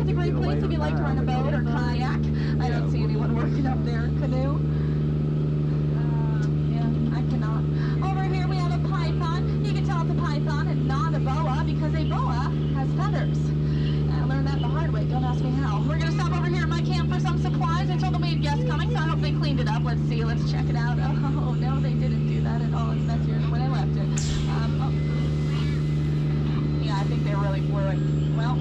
it's a great place if you like to rent a boat or kayak. I don't see anyone working up there. Canoe. Yeah, I cannot. Over here we have a python. You can tell it's a python and not a boa because a boa has feathers. I learned that the hard way. Don't ask me how. We're going to stop over here at my camp for some supplies. I told them we had guests coming, so I hope they cleaned it up. Let's see. Let's check it out. Oh, no, they didn't do that at all. It's messier than when I left it. Yeah, I think they really blew it. Well,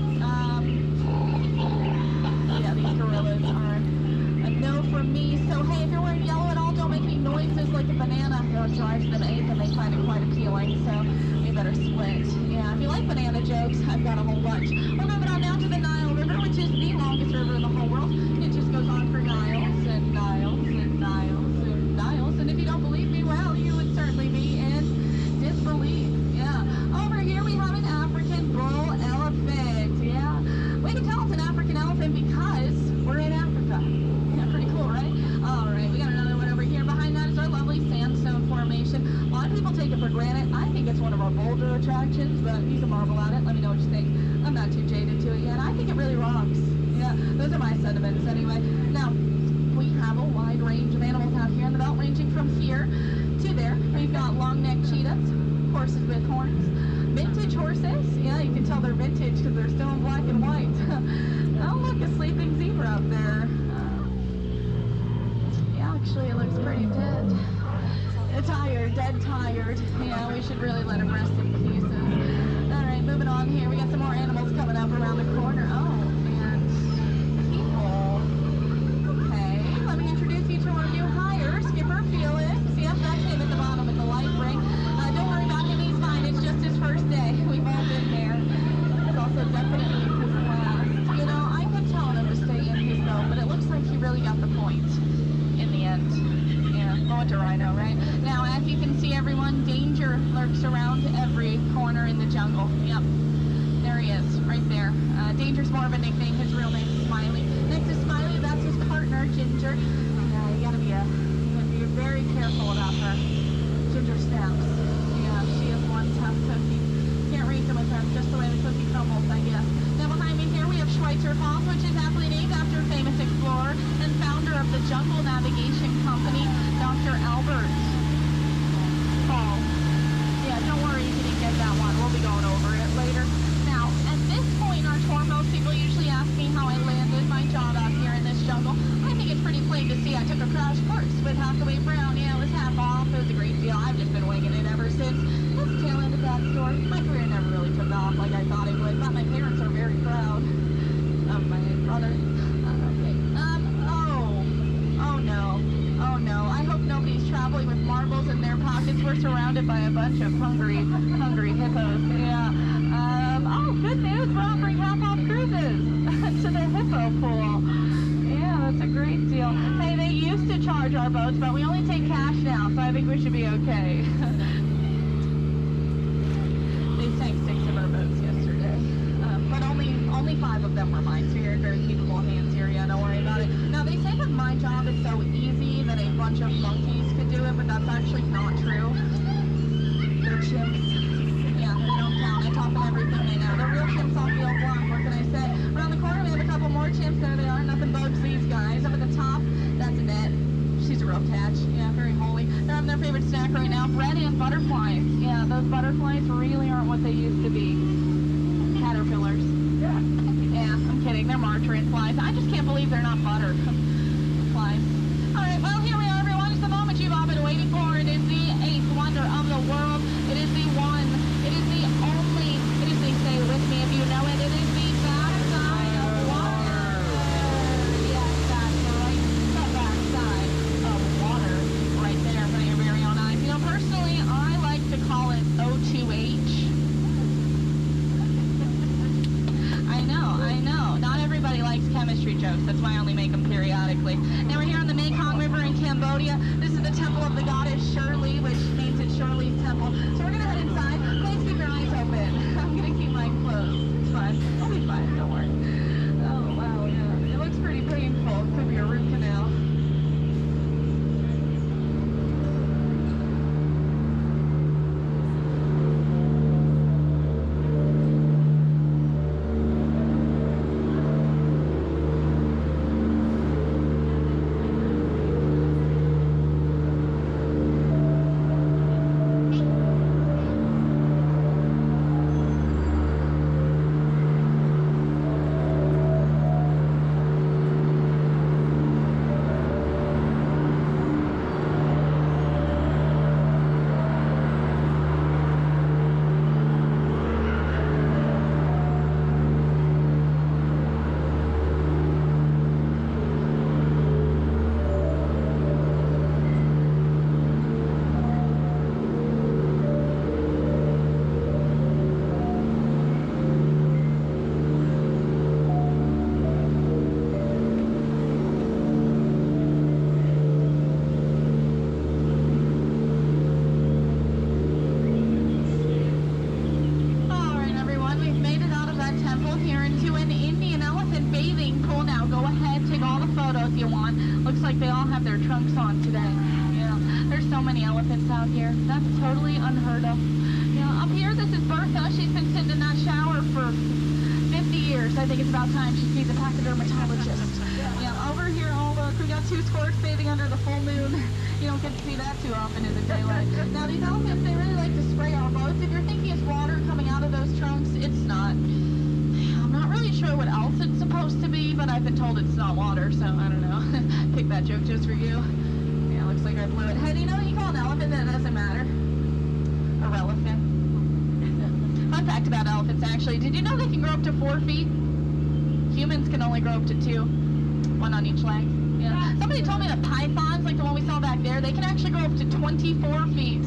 yeah, these gorillas are a no for me. So, hey, if you're wearing yellow at all, don't make any noises like a banana. It drives them ape, and they find it quite appealing, so we better split. Yeah, if you like banana jokes, I've got a whole bunch. We're moving on now to the Nile River, which is the longest river in the whole world. It just goes on for miles and miles and miles and miles. And if you don't believe me, well, you would certainly be in disbelief. Yeah. Over here we have an African bull elephant. Yeah. We can tell it's an African elephant because we're in Africa. Yeah, pretty cool, right? All right, we got another one over here. Behind that is our lovely sandstone formation. A lot of people take it for granted. I think it's one of our bolder attractions, but you can marvel at it. Let me know what you think. I'm not too jaded to it yet. I think it really rocks. Yeah, those are my sentiments anyway. Now, we have a wide range of animals out here in the belt, ranging from here to there. We've got long-necked cheetahs, horses with horns, vintage horses. Yeah, you can tell they're vintage because they're still in black and white. Oh, look, a sleeping zebra up there. Yeah, actually, it looks pretty dead. Tired, dead tired. Yeah, we should really let him rest in pieces. All right, moving on here. We got some more animals coming up around the corner. Oh, and people. Okay, let me introduce you to our new hire, Skipper Felix. Yep, that's him at the bottom with the light ring. Don't worry about him, he's fine. It's just his first day. We've all been there. It's also definitely his last. You know, I could tell him to stay in his boat, but it looks like he really got the point in the end. Yeah, going to Rhino, right? Now, as you can see, everyone, danger lurks around every corner in the jungle. Yep, there he is, right there. Danger's more of a nickname. His real name is Smiley. Next to Smiley, that's his partner, Ginger. You gotta be very careful about her. Ginger snaps. Yeah, she is one tough cookie. Can't reason with her, just the way the cookie crumbles, I guess. Now, behind me here, we have Schweitzer Falls, which is aptly named after a famous explorer and founder of the Jungle Navigation Company, Dr. Albert Falls. Yeah, don't worry if you didn't get that one. We'll be going over it later. Now, at this point in our tour, most people usually ask me how I landed my job out here in this jungle. I think it's pretty plain to see. I took a crash course with Hathaway Brown. Yeah, it was half off. It was a great deal. I've just been winging it ever since. That's the tail end of that story. My career never really took off like I thought it would, but my parents are very proud of my brother. Okay. Oh no. I hope nobody's traveling with marbles in their pockets. We're surrounded by a bunch of hungry hippos. Yeah. Oh, good news. We're offering half-off cruises to the hippo pool. Yeah, that's a great deal. Hey, they used to charge our boats, but we only take cash now, so I think we should be okay. They sank 6 of our boats yesterday, but only 5 of them were mine, so you're in very capable hands here. Yeah, don't worry about it. Now, they say that my job is so easy that a bunch of monkeys could do it, but that's actually not true. They're chimps. Yeah, they don't count. I taught them everything they know. They're real chimps on wheel block. What can I say? Around the corner, we have a couple more chimps. There they are. Nothing bugs these guys. Up at the top, that's Annette. She's a real catch. Yeah, very holy. They're having their favorite snack right now, bread and butterflies. Yeah, those butterflies really aren't what they used to be. Caterpillars. Yeah, I'm kidding. They're margarine flies. I just can't believe they're not butter flies. All right, well, here we are, everyone. It's the moment you've all been waiting for. It is the 8th wonder of the world. It is the one. It is the only. It is the, say with me if you know it. It is the backside of water. Yes, that's right. The backside of water. Right there in front of your very own eyes. You know, personally, I like to call it O2H. I know. Not everybody likes chemistry jokes. That's why I only make them periodically. Now we're here on the Mekong River in Cambodia. This is the temple of the goddess Shirley, which means it's Shirley's temple. So we're going to head inside. Please keep your eyes open. I'm going to keep mine closed. It's fine. I'll be fine. Don't worry. Oh, wow, yeah. It looks pretty painful. It could be a root canal. like they all have their trunks on today. Yeah, there's so many elephants out here. That's totally unheard of. Yeah, up here, this is Bertha. She's been sitting in that shower for 50 years. I think it's about time she sees a pachydermatologist. Yeah, over here, oh look, we got 2 squirts bathing under the full moon. You don't get to see that too often in the daylight. Now these elephants, they really like to spray our boats. If you're thinking it's water coming out of those trunks, it's not. I'm not really sure what else it's supposed to be, but I've been told it's not water, so I don't know. Pick that joke just for you. Yeah, looks like I blew it. Hey, do you know you call an elephant that doesn't matter? Irrelevant. Fun fact about elephants, actually. Did you know they can grow up to 4 feet? Humans can only grow up to 2. 1 on each leg. Yeah. Somebody told me that pythons, like the one we saw back there, they can actually grow up to 24 feet.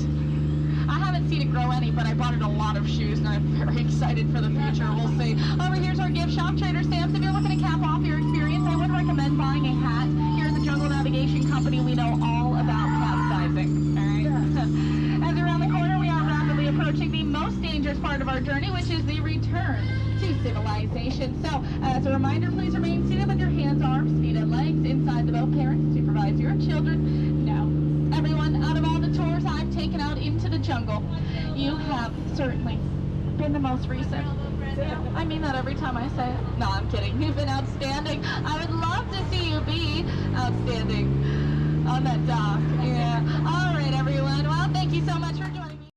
I haven't seen it grow any, but I bought it a lot of shoes, and I'm very excited for the future. We'll see. Over here's our gift shop, Trader Sam's. If you're looking to cap off your experience, I would recommend buying a hat. Here at the Jungle Navigation Company, we know all about capsizing. All right. As around the corner, we are rapidly approaching the most dangerous part of our journey, which is the return to civilization. So, as a reminder, please remain seated with your hands, arms, feet, and legs inside the boat. Parents, supervise your children. Now, everyone, out of all the tours I've taken out into the jungle, you have certainly been the most recent. I mean that every time I say it. No, I'm kidding. You've been outstanding. I would love to see you be outstanding on that dock.